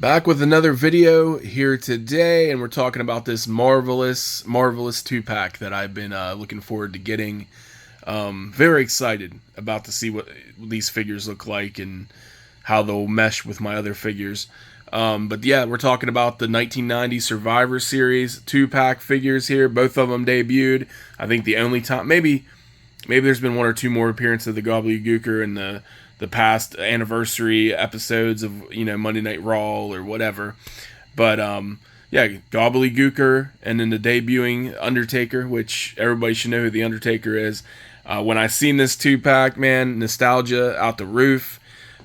Back with another video here today, and we're talking about this marvelous 2-pack that I've been looking forward to getting. Very excited about to see what these figures look like and how they'll mesh with my other figures. But yeah, we're talking about the 1990 Survivor Series 2-pack figures here. Both of them debuted. I think the only time, maybe there's been one or two more appearances of the Gobbledy Gooker in the past anniversary episodes of, Monday Night Raw or whatever. But yeah, Gobbledy Gooker, and then the debuting Undertaker, which everybody should know who the Undertaker is. When I seen this 2-pack, man, nostalgia out the roof.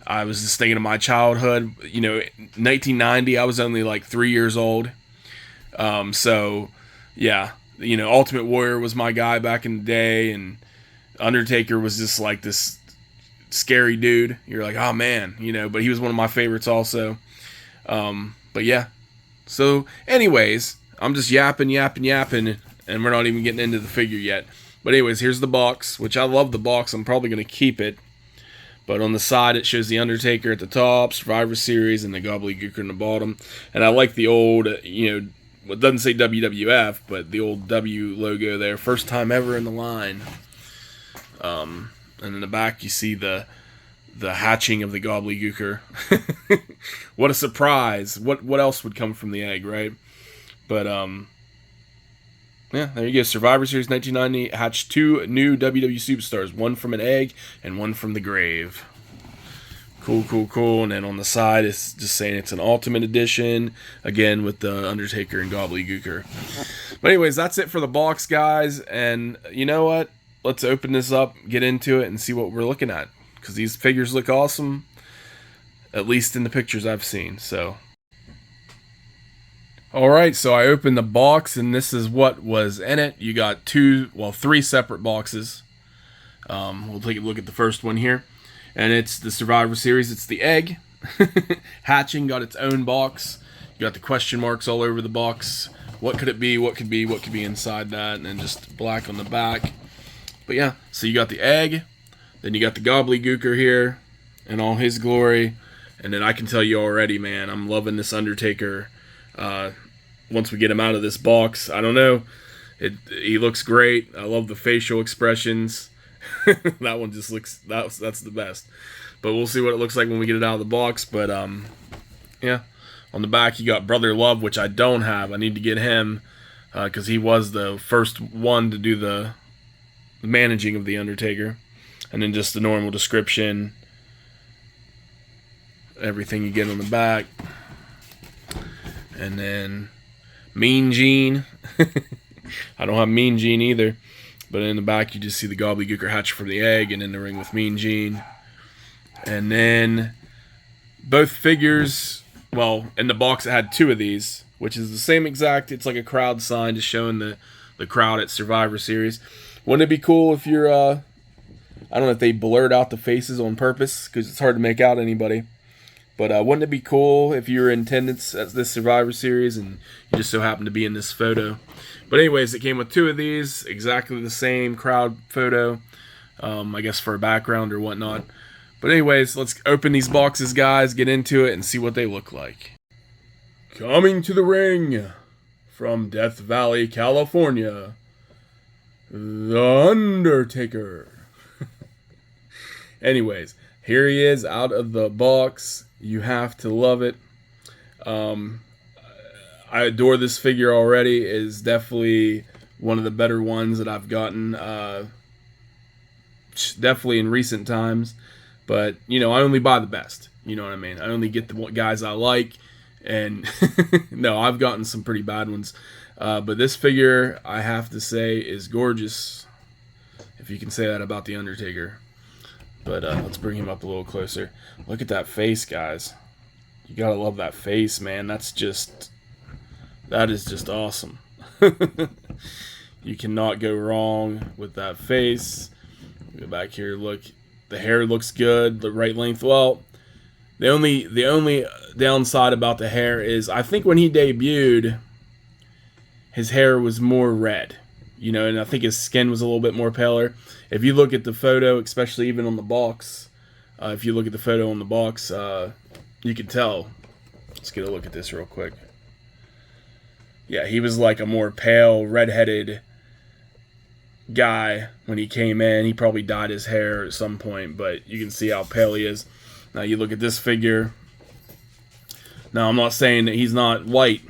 I was just thinking of my childhood. 1990, I was only like 3 years old. So yeah, Ultimate Warrior was my guy back in the day, and Undertaker was just like this scary dude. You're like, oh man, but he was one of my favorites also. But yeah. So anyways, I'm just yapping, and we're not even getting into the figure yet. But anyways, here's the box, which I love the box. I'm probably going to keep it. But on the side, it shows the Undertaker at the top, Survivor Series, and the Gobbledy Gooker in the bottom. And I like the old, it doesn't say WWF, but the old W logo there. First time ever in the line. And in the back, you see the hatching of the Gobbledy Gooker. What a surprise! What else would come from the egg, right? But yeah, there you go. Survivor Series 1990 hatched 2 new WWE superstars, one from an egg and one from the grave. Cool. And then on the side, it's just saying it's an Ultimate Edition, again with the Undertaker and Gobbledy Gooker. But anyways, that's it for the box, guys. And you know what? Let's open this up, get into it, and see what we're looking at. Because these figures look awesome, at least in the pictures I've seen. So, alright, so I opened the box, and this is what was in it. You got 3 separate boxes. We'll take a look at the first one here. And it's the Survivor Series. It's the egg. Hatching got its own box. You got the question marks all over the box. What could it be? What could be? What could be inside that? And then just black on the back. But yeah, so you got the egg, then you got the Gobbledy Gooker here in all his glory, and then I can tell you already, man, I'm loving this Undertaker. Once we get him out of this box, I don't know, he looks great. I love the facial expressions. That one just looks, that's the best. But we'll see what it looks like when we get it out of the box. But yeah, on the back you got Brother Love, which I don't have. I need to get him because he was the first one to do the managing of the Undertaker. And then just the normal description, everything you get on the back. And then Mean Gene. I don't have Mean Gene either, but in the back you just see the Gobbledy Gooker hatch for the egg, and in the ring with Mean Gene. And then both figures, well, in the box it had 2 of these, which is the same exact, it's like a crowd sign just showing the crowd at Survivor Series. Wouldn't it be cool if you're, I don't know if they blurred out the faces on purpose, because it's hard to make out anybody. But wouldn't it be cool if you were in attendance at this Survivor Series and you just so happened to be in this photo? But anyways, it came with 2 of these, exactly the same crowd photo, I guess for a background or whatnot. But anyways, let's open these boxes, guys, get into it, and see what they look like. Coming to the ring from Death Valley, California, The Undertaker. Anyways, here he is out of the box. You have to love it. I adore this figure already. It is definitely one of the better ones that I've gotten. Definitely in recent times. But, I only buy the best. You know what I mean? I only get the guys I like. And, no, I've gotten some pretty bad ones. But this figure, I have to say, is gorgeous. If you can say that about the Undertaker. But let's bring him up a little closer. Look at that face, guys. You gotta love that face, man. That is just awesome. You cannot go wrong with that face. Go back here, look. The hair looks good, the right length. Well, the only downside about the hair is I think when he debuted, his hair was more red, and I think his skin was a little bit more paler. If you look at the photo, especially even on the box, if you look at the photo on the box, you can tell Let's get a look at this real quick. Yeah, he was like a more pale, redheaded guy when he came in. He probably dyed his hair at some point, but you can see how pale he is. Now you look at this figure. Now I'm not saying that he's not white,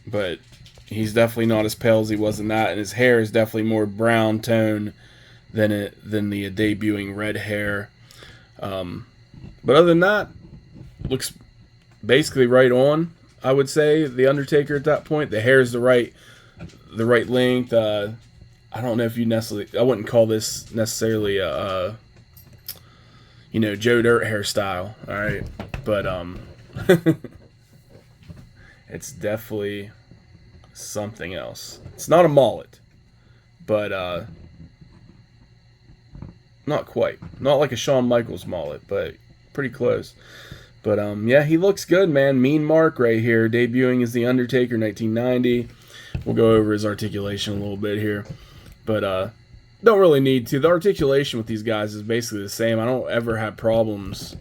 but he's definitely not as pale as he was in that, and his hair is definitely more brown tone than the debuting red hair. But other than that, looks basically right on. I would say the Undertaker at that point. The hair is the right length. I don't know if you necessarily. I wouldn't call this necessarily a Joe Dirt hairstyle. All right, but it's definitely something else. It's not a mullet, but not quite. Not like a Shawn Michaels mullet, but pretty close. But yeah, he looks good, man. Mean Mark right here, debuting as The Undertaker, 1990. We'll go over his articulation a little bit here, but don't really need to. The articulation with these guys is basically the same. I don't ever have problems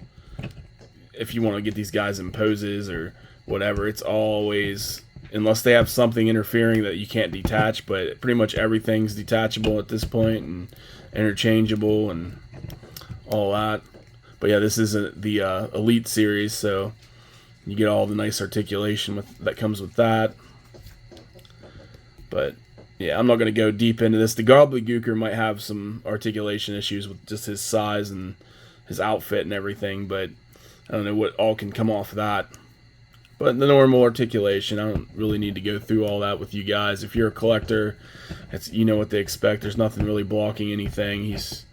if you want to get these guys in poses or whatever. It's always, unless they have something interfering that you can't detach, but pretty much everything's detachable at this point and interchangeable and all that. But yeah, this is the Elite series, so you get all the nice articulation that comes with that. But yeah, I'm not going to go deep into this. The Gobbledy Gooker might have some articulation issues with just his size and his outfit and everything, but I don't know what all can come off of that. But the normal articulation, I don't really need to go through all that with you guys. If you're a collector, you know what they expect. There's nothing really blocking anything. He's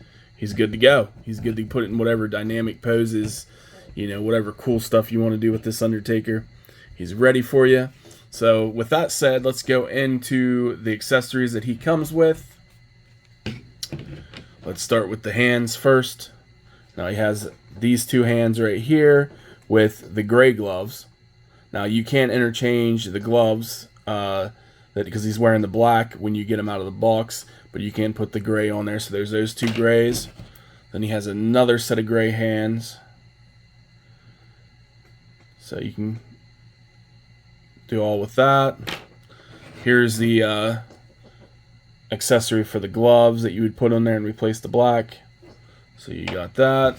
good to go. He's good to put it in whatever dynamic poses, whatever cool stuff you want to do with this Undertaker. He's ready for you. So with that said, let's go into the accessories that he comes with. Let's start with the hands first. Now he has these two hands right here with the gray gloves. Now you can't interchange the gloves because he's wearing the black when you get him out of the box, but you can put the gray on there. So there's those two grays. Then he has another set of gray hands. So you can do all with that. Here's the accessory for the gloves that you would put on there and replace the black. So you got that.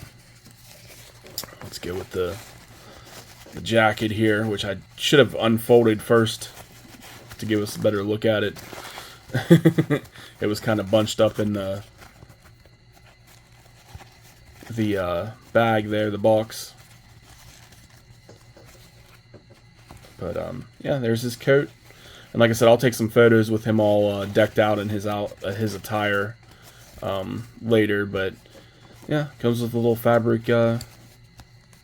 Let's go with the jacket here, which I should have unfolded first to give us a better look at it. It was kind of bunched up in the bag there, the box. But yeah, there's his coat. And like I said, I'll take some photos with him all decked out in his attire later. But yeah, comes with a little fabric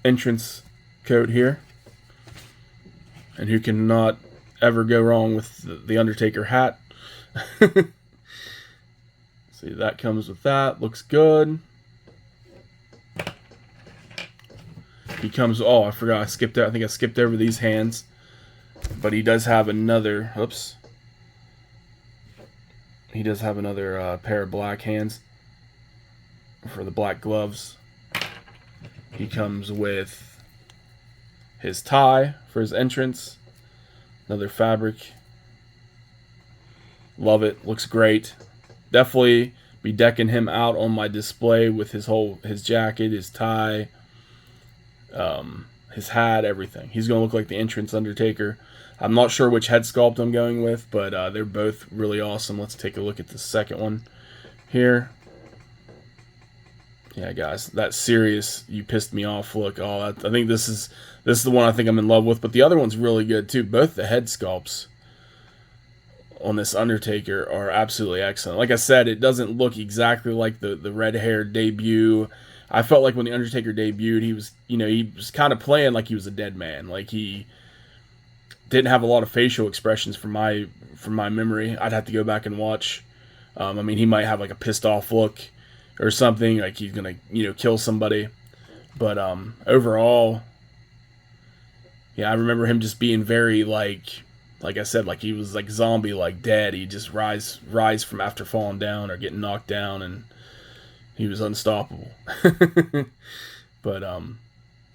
entrance coat here. And who can not ever go wrong with the Undertaker hat? See, that comes with that. Looks good. He comes... Oh, I forgot. I skipped out. I think I skipped over these hands. But he does have another... Oops. He does have another pair of black hands for the black gloves. He comes with his tie for his entrance. Another fabric. Love it. Looks great. Definitely be decking him out on my display with his jacket, his tie, his hat, everything. He's going to look like the entrance Undertaker. I'm not sure which head sculpt I'm going with, but they're both really awesome. Let's take a look at the second one here. Yeah, guys, that serious "you pissed me off" look. Oh, I think this is the one I think I'm in love with. But the other one's really good too. Both the head sculpts on this Undertaker are absolutely excellent. Like I said, it doesn't look exactly like the red-haired debut. I felt like when the Undertaker debuted, he was kind of playing like he was a dead man. Like he didn't have a lot of facial expressions from my memory. I'd have to go back and watch. I mean, he might have like a pissed off look or something, like he's gonna kill somebody. But overall, yeah, I remember him just being very like I said, like he was like zombie, like dead. He just rise from after falling down or getting knocked down, and he was unstoppable. But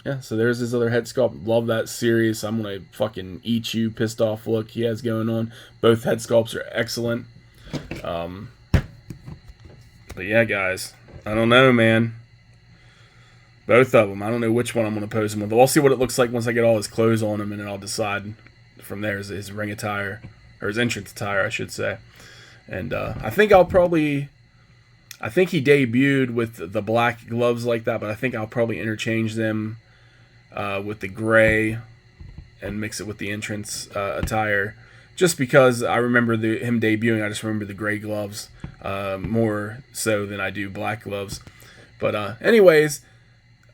yeah, so there's his other head sculpt. Love that serious, I'm gonna fucking eat you, pissed off look he has going on. Both head sculpts are excellent. But yeah, guys, I don't know, man. Both of them. I don't know which one I'm gonna pose him with. I'll see what it looks like once I get all his clothes on him, and then I'll decide from there his ring attire, or his entrance attire, I should say. And I think I'll probably. I think he debuted with the black gloves like that, but I think I'll probably interchange them with the gray and mix it with the entrance attire. Just because I remember him debuting, I just remember the gray gloves more so than I do black gloves. But anyways,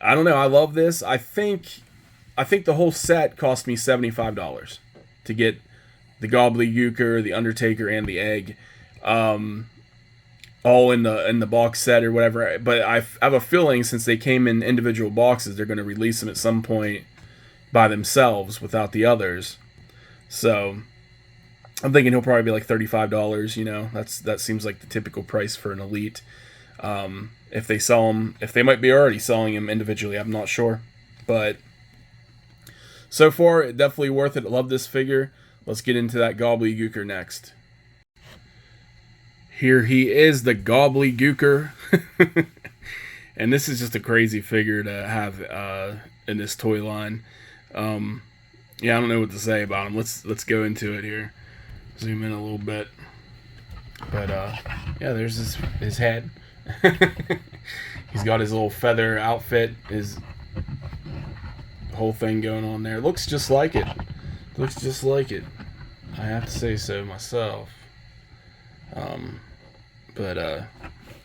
I don't know. I love this. I think the whole set cost me $75 to get the Gobbledy, Gooker, the Undertaker, and the Egg. All in the box set or whatever, but I have a feeling since they came in individual boxes, they're going to release them at some point by themselves without the others. So I'm thinking he'll probably be like $35. You know, that seems like the typical price for an Elite. If they sell them, if they might be already selling them individually, I'm not sure. But so far, definitely worth it. I love this figure. Let's get into that Gobbledy Gooker next. Here he is, the Gobbledy Gooker. And this is just a crazy figure to have in this toy line. Yeah, I don't know what to say about him. Let's go into it here. Zoom in a little bit. But yeah, there's his head. He's got his little feather outfit, his whole thing going on there. Looks just like it. Looks just like it. I have to say so myself. But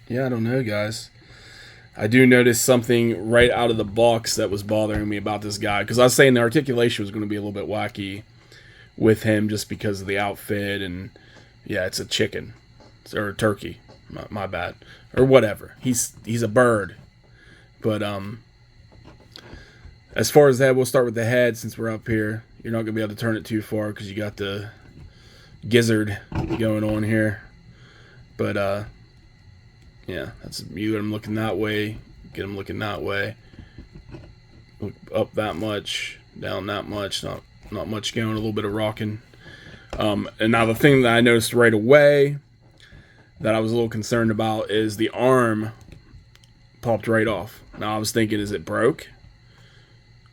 yeah, I don't know, guys. I do notice something right out of the box that was bothering me about this guy, because I was saying the articulation was going to be a little bit wacky with him just because of the outfit, and yeah, it's a chicken or a turkey. My bad, or whatever. He's a bird. But as far as that, we'll start with the head since we're up here. You're not gonna be able to turn it too far because you got the gizzard going on here. But yeah, that's you. Get him looking that way. Get him looking that way. Look up that much, down that much. Not much going. A little bit of rocking. And now the thing that I noticed right away that I was a little concerned about is the arm popped right off. Now I was thinking, is it broke?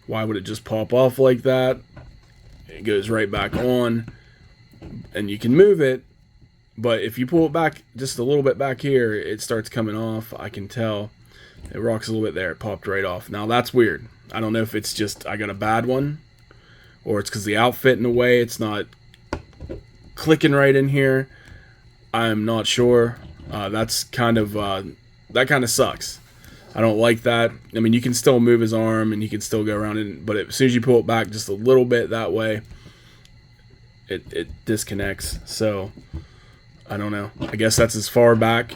Why would it just pop off like that? It goes right back on, and you can move it, but if you pull it back just a little bit back here, it starts coming off. I can tell. It rocks a little bit there. It popped right off. Now that's weird. I don't know if it's just I got a bad one, or it's because the outfit in the way it's not clicking right in here. I'm not sure. That's kind of that kind of sucks. I don't like that. I mean, you can still move his arm and he can still go around it, but as soon as you pull it back just a little bit that way, it disconnects. So I don't know. I guess that's as far back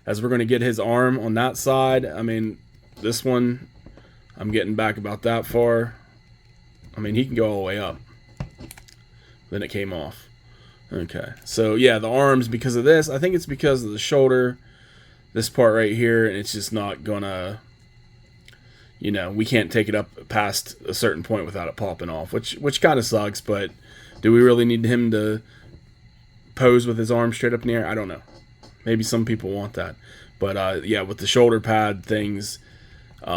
as we're going to get his arm on that side. I mean, this one, I'm getting back about that far. I mean, he can go all the way up. Then it came off. Okay, so yeah, the arms, because of this, I think it's because of the shoulder, this part right here, and it's just not gonna, you know, we can't take it up past a certain point without it popping off, which kind of sucks, but do we really need him to pose with his arms straight up in the air? I don't know. Maybe some people want that. But yeah, with the shoulder pad things, the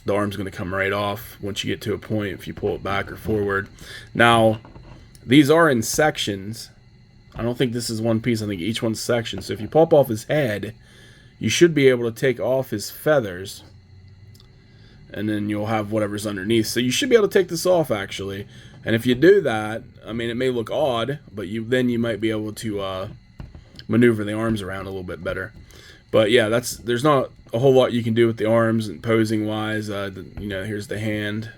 arm's going to come right off once you get to a point if you pull it back or forward. Now, these are in sections. I don't think this is one piece. I think each one's section. So if you pop off his head, you should be able to take off his feathers, and then you'll have whatever's underneath. So you should be able to take this off, actually. And if you do that, I mean, it may look odd, but then you might be able to maneuver the arms around a little bit better. But yeah, there's not a whole lot you can do with the arms and posing wise. You know, here's the hand,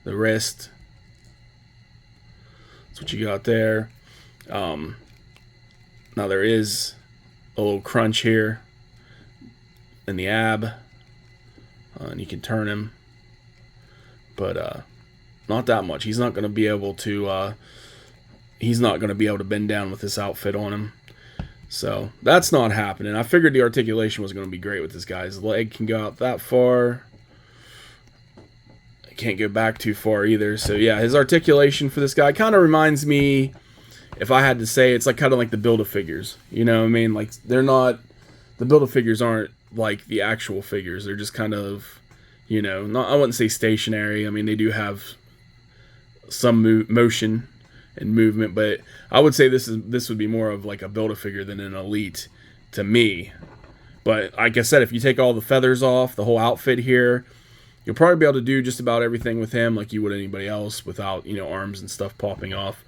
the wrist. That's what you got there. Now there is a little crunch here in the ab, and you can turn him, but not that much. He's not going to be able to. He's not going to be able to bend down with this outfit on him. So that's not happening. I figured the articulation was going to be great with this guy. His leg can go out that far. can't go back too far either. So yeah, his articulation for this guy kind of reminds me, if I had to say, it's like kind of like the Build-A-Figures. You know what I mean? Like, they're not, the Build-A-Figures aren't like the actual figures. They're just kind of, you know, not, I wouldn't say stationary. I mean, they do have some motion and movement, but I would say this would be more of like a Build-A-Figure than an Elite to me. But like I said, if you take all the feathers off, the whole outfit here, you'll probably be able to do just about everything with him like you would anybody else without, you know, arms and stuff popping off.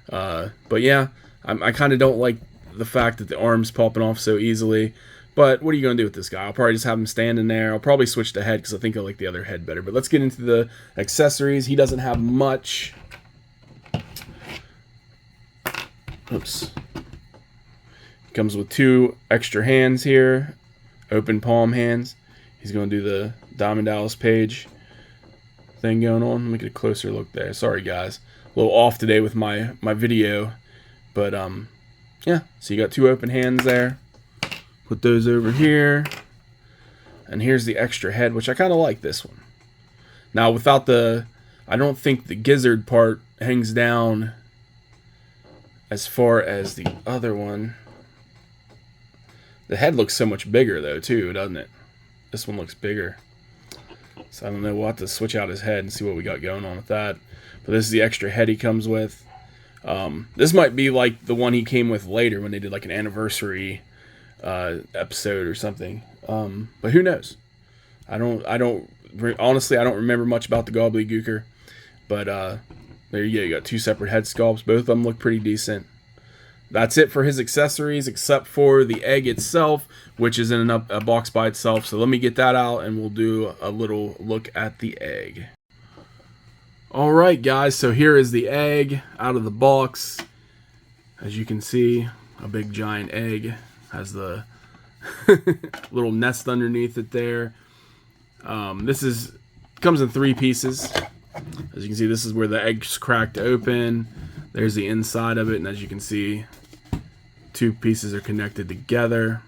But yeah, I kind of don't like the fact that the arm's popping off so easily. But what are you going to do with this guy? I'll probably just have him standing there. I'll probably switch the head because I think I like the other head better. But let's get into the accessories. He doesn't have much. Oops. Comes with 2 extra hands here. Open palm hands. He's going to do the Diamond Dallas Page thing going on. Let me get a closer look there. Sorry, guys. A little off today with my video. But, yeah. So you got 2 open hands there. Put those over here. And here's the extra head, which I kind of like this one. Now, without the... I don't think the gizzard part hangs down as far as the other one. The head looks so much bigger, though, too, doesn't it? This one looks bigger. So I don't know. We'll have to switch out his head and see what we got going on with that. But this is the extra head he comes with. This might be like the one he came with later when they did like an anniversary episode or something. But who knows? Honestly, I don't remember much about the Gobbledy Gooker. But there you go. You got 2 separate head sculpts. Both of them look pretty decent. That's it for his accessories, except for the egg itself, which is in a box by itself. So let me get that out, and we'll do a little look at the egg. Alright, guys, so here is the egg out of the box. As you can see, a big giant egg. Has the little nest underneath it there. This comes in 3 pieces. As you can see, this is where the egg's cracked open. There's the inside of it, and as you can see, 2 pieces are connected together.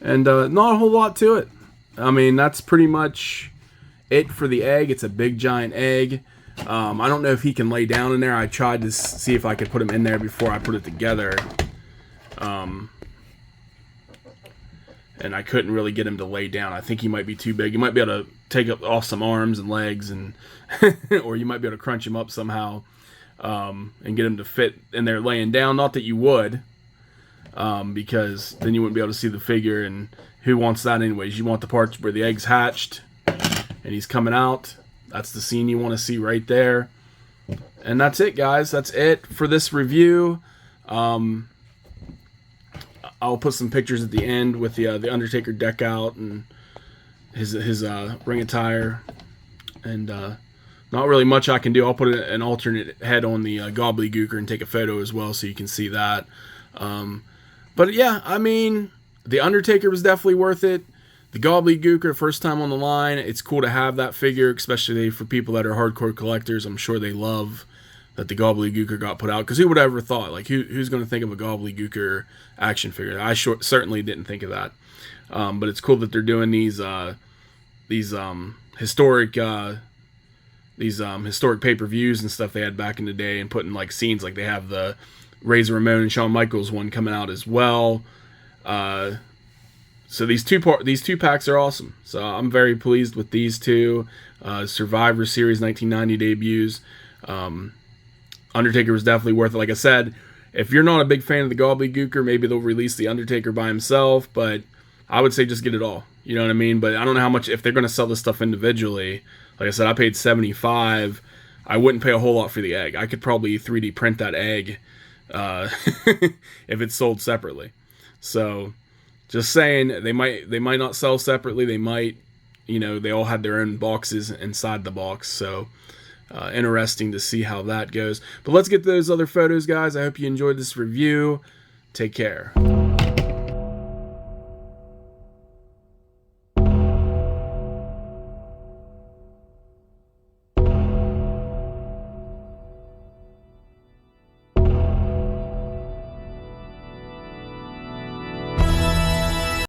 And not a whole lot to it. I mean, that's pretty much it for the egg. It's a big giant egg. I don't know if he can lay down in there. I tried to see if I could put him in there before I put it together. And I couldn't really get him to lay down. I think he might be too big. You might be able to take off some arms and legs, and or you might be able to crunch him up somehow. And get him to fit in there laying down. Not that you would, because then you wouldn't be able to see the figure, and who wants that anyways? You want the parts where the egg's hatched and he's coming out. That's the scene you want to see right there. And that's it, guys. That's it for this review. I'll put some pictures at the end with the Undertaker deck out and his ring attire. And not really much I can do. I'll put an alternate head on the Gobbledy Gooker and take a photo as well so you can see that. But yeah, I mean, the Undertaker was definitely worth it. The Gobbledy Gooker, first time on the line. It's cool to have that figure, especially for people that are hardcore collectors. I'm sure they love that the Gobbledy Gooker got put out. Because who would have ever thought? Like, who's going to think of a Gobbledy Gooker action figure? I certainly didn't think of that. But it's cool that they're doing these historic pay-per-views and stuff they had back in the day, and putting like scenes, like they have the Razor Ramon and Shawn Michaels one coming out as well. So these two packs are awesome. So I'm very pleased with these 2 Survivor Series 1990 debuts. Undertaker was definitely worth it. Like I said, if you're not a big fan of the Gobbledy Gooker, maybe they'll release the Undertaker by himself, but I would say just get it all. You know what I mean? But I don't know how much, if they're going to sell this stuff individually. Like I said, I paid $75. I wouldn't pay a whole lot for the egg. I could probably 3D print that egg if it's sold separately. So, just saying, they might not sell separately. They might, you know, they all had their own boxes inside the box. So, interesting to see how that goes. But let's get those other photos, guys. I hope you enjoyed this review. Take care.